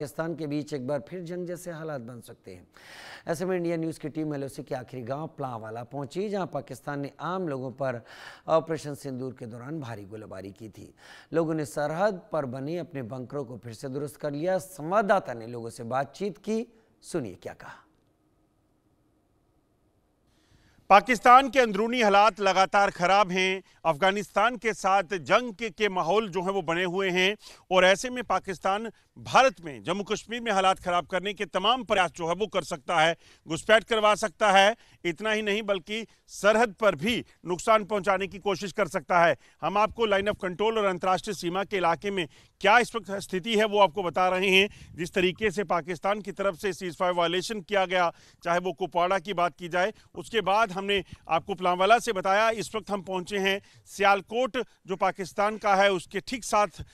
पाकिस्तान के बीच एक बार फिर जंग जैसे हालात बन सकते हैं। ऐसे में इंडिया न्यूज़ की टीम एलओसी के आखिरी गांव प्लांवाला पहुंची, जहां पाकिस्तान ने आम लोगों पर ऑपरेशन सिंदूर के दौरान भारी गोलीबारी की थी। लोगों ने सरहद पर बने अपने बंकरों को फिर से दुरुस्त कर लिया। संवाददाता ने लोगों से बातचीत की, सुनिए क्या कहा। पाकिस्तान के अंदरूनी हालात लगातार खराब हैं। अफगानिस्तान के साथ जंग के माहौल जो है वो बने हुए हैं और ऐसे में पाकिस्तान भारत में जम्मू कश्मीर में हालात खराब करने के तमाम प्रयास जो है वो कर सकता है, घुसपैठ करवा सकता है। इतना ही नहीं बल्कि सरहद पर भी नुकसान पहुंचाने की कोशिश कर सकता है। हम आपको लाइन ऑफ कंट्रोल और अंतर्राष्ट्रीय सीमा के इलाके में क्या इस वक्त स्थिति है वो आपको बता रहे हैं। जिस तरीके से पाकिस्तान की तरफ से सीज़फायर वायलेशन किया गया, चाहे वो कुपवाड़ा की बात की जाए, उसके बाद हमने आपको प्लांवाला से बताया। इस वक्त हम पहुंचे हैं सियालकोट जो पाकिस्तान का है, उसके ठीक साथ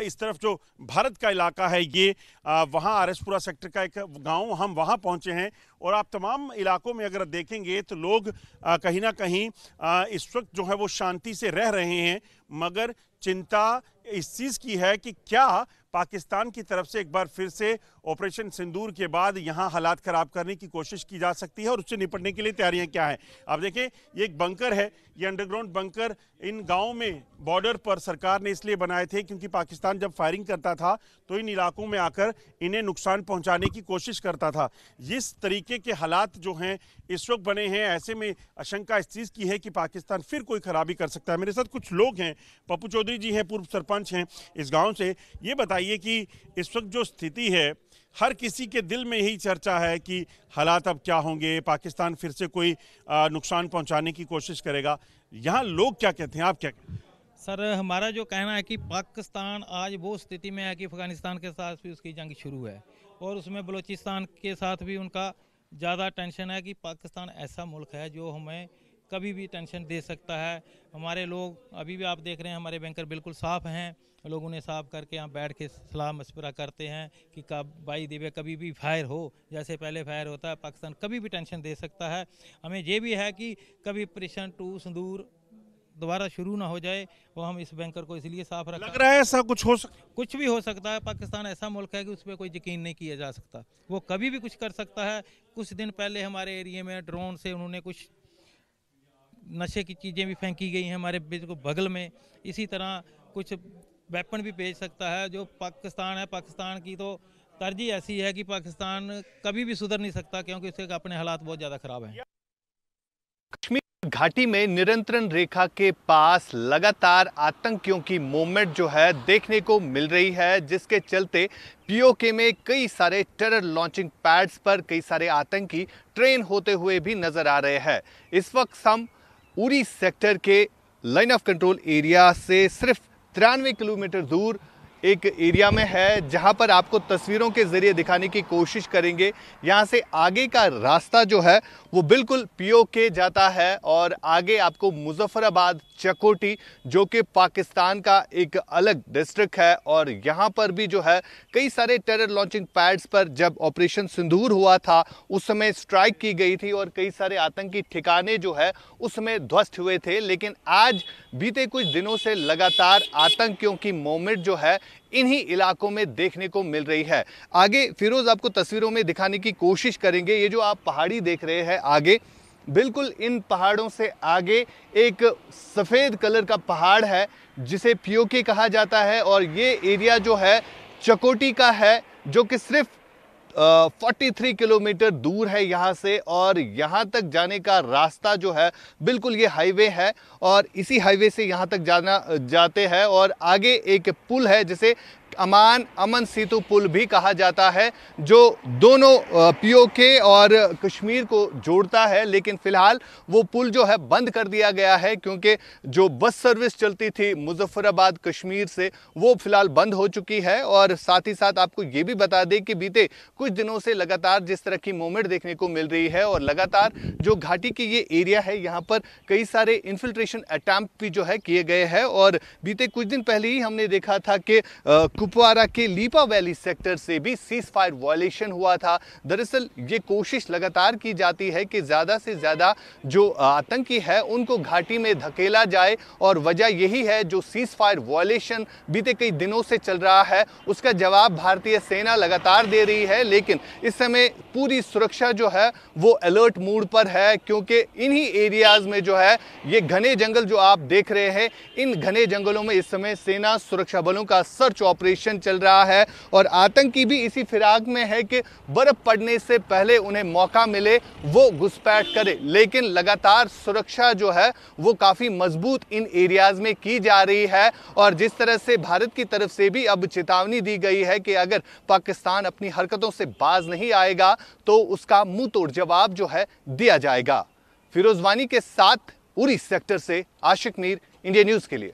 इस तरफ जो भारत का इलाका है ये वहाँ आरएसपुरा सेक्टर का एक गांव, हम वहाँ पहुंचे हैं। और आप तमाम इलाकों में अगर देखेंगे तो लोग कहीं ना कहीं इस वक्त जो है वो शांति से रह रहे हैं, मगर चिंता इस चीज़ की है कि क्या पाकिस्तान की तरफ से एक बार फिर से ऑपरेशन सिंदूर के बाद यहाँ हालात ख़राब करने की कोशिश की जा सकती है और उससे निपटने के लिए तैयारियां क्या हैं। आप देखें, ये एक बंकर है, ये अंडरग्राउंड बंकर इन गाँव में बॉर्डर पर सरकार ने इसलिए बनाए थे क्योंकि पाकिस्तान जब फायरिंग करता था तो इन इलाकों में आकर इन्हें नुकसान पहुँचाने की कोशिश करता था। जिस तरीके के हालात जो हैं इस वक्त बने हैं, ऐसे में आशंका इस चीज़ की है कि पाकिस्तान फिर कोई खराबी कर सकता है। मेरे साथ कुछ लोग हैं, पप्पू चौधरी जी हैं, पूर्व सरपंच हैं इस गाँव से। ये बताइए कि इस वक्त जो स्थिति है, हर किसी के दिल में यही चर्चा है कि हालात अब क्या होंगे, पाकिस्तान फिर से कोई नुकसान पहुंचाने की कोशिश करेगा। यहाँ लोग क्या कहते हैं, आप क्या कहते हैं? सर, हमारा जो कहना है कि पाकिस्तान आज वो स्थिति में है कि अफगानिस्तान के साथ भी उसकी जंग शुरू है और उसमें बलूचिस्तान के साथ भी उनका ज़्यादा टेंशन है कि पाकिस्तान ऐसा मुल्क है जो हमें कभी भी टेंशन दे सकता है। हमारे लोग अभी भी आप देख रहे हैं, हमारे बैंकर बिल्कुल साफ़ हैं, लोग उन्हें साफ करके यहाँ बैठ के सलाह मशवरा करते हैं कि कब भाई देवे कभी भी फायर हो, जैसे पहले फायर होता है, पाकिस्तान कभी भी टेंशन दे सकता है। हमें ये भी है कि कभी ऑपरेशन 2 सिंदूर दोबारा शुरू ना हो जाए, वो हम इस बैंकर को इसलिए साफ रखा। लग रहा है ऐसा कुछ हो सकता, कुछ भी हो सकता है। पाकिस्तान ऐसा मुल्क है कि उस पर कोई यकीन नहीं किया जा सकता, वो कभी भी कुछ कर सकता है। कुछ दिन पहले हमारे एरिया में ड्रोन से उन्होंने कुछ नशे की चीज़ें भी फेंकी गई हैं हमारे बिल्कुल बगल में। इसी तरह कुछ वेपन भी भेज सकता है। जो पाकिस्तान है, पाकिस्तान की तो तरजीह ऐसी है कि पाकिस्तान कभी भी सुधर नहीं सकता क्योंकि उसके अपने हालात बहुत ज़्यादा ख़राब हैं। कश्मीर घाटी में नियंत्रण रेखा के पास लगातार आतंकियों की मूवमेंट जो है देखने को मिल रही है, जिसके चलते पीओके में कई सारे टेरर लॉन्चिंग पैड्स पर कई सारे आतंकी ट्रेन होते हुए भी नजर आ रहे हैं। इस वक्त हम उरी सेक्टर के लाइन ऑफ कंट्रोल एरिया से सिर्फ 93 किलोमीटर दूर एक एरिया में है, जहां पर आपको तस्वीरों के जरिए दिखाने की कोशिश करेंगे। यहां से आगे का रास्ता जो है वो बिल्कुल पीओके जाता है और आगे आपको मुजफ्फराबाद, चकोटी जो कि पाकिस्तान का एक अलग डिस्ट्रिक्ट है, और यहां पर भी जो है कई सारे टेरर लॉन्चिंग पैड्स पर जब ऑपरेशन सिंदूर हुआ था उस समय स्ट्राइक की गई थी और कई सारे आतंकी ठिकाने जो है उस समय ध्वस्त हुए थे। लेकिन आज बीते कुछ दिनों से लगातार आतंकियों की मूवमेंट जो है इन्हीं इलाकों में देखने को मिल रही है। आगे फिरोज आपको तस्वीरों में दिखाने की कोशिश करेंगे। ये जो आप पहाड़ी देख रहे हैं आगे, बिल्कुल इन पहाड़ों से आगे एक सफेद कलर का पहाड़ है जिसे पीओके कहा जाता है, और ये एरिया जो है चकोटी का है जो कि सिर्फ 43 किलोमीटर दूर है यहाँ से, और यहाँ तक जाने का रास्ता जो है बिल्कुल ये हाईवे है और इसी हाईवे से यहाँ तक जाते हैं। और आगे एक पुल है जिसे अमन सेतु पुल भी कहा जाता है, जो दोनों पीओके और कश्मीर को जोड़ता है। लेकिन फिलहाल वो पुल जो है बंद कर दिया गया है क्योंकि जो बस सर्विस चलती थी मुजफ्फराबाद कश्मीर से वो फिलहाल बंद हो चुकी है। और साथ ही साथ आपको ये भी बता दें कि बीते कुछ दिनों से लगातार जिस तरह की मूवमेंट देखने को मिल रही है और लगातार जो घाटी की ये एरिया है यहाँ पर कई सारे इन्फिल्ट्रेशन अटैम्प्ट भी जो है किए गए हैं। और बीते कुछ दिन पहले ही हमने देखा था कि कुपवारा के लीपा वैली सेक्टर से भी सीज फायर वायलेशन हुआ था। दरअसल ये कोशिश लगातार की जाती है कि ज़्यादा से ज़्यादा जो आतंकी है उनको घाटी में धकेला जाए, और वजह यही है जो सीज फायर वायलेशन बीते कई दिनों से चल रहा है उसका जवाब भारतीय सेना लगातार दे रही है। लेकिन इस समय पूरी सुरक्षा जो है वो अलर्ट मोड पर है, क्योंकि इन्हीं एरियाज में जो है ये घने जंगल जो आप देख रहे हैं, इन घने जंगलों में इस समय सेना सुरक्षा बलों का सर्च ऑपरेशन चल रहा है। और आतंकी भी इसी फिराक में है कि बर्फ पड़ने से पहले उन्हें मौका मिले वो घुसपैठ करे। लेकिन लगातार सुरक्षा जो है वो काफी मजबूत इन एरियाज में की जा रही है, और जिस तरह से भारत की तरफ से भी अब चेतावनी दी गई है कि अगर पाकिस्तान अपनी हरकतों से बाज नहीं आएगा तो उसका मुंह तोड़ जवाब जो है दिया जाएगा। फिरोज वानी के साथ उरी सेक्टर से आशिक मीर, इंडिया न्यूज के लिए।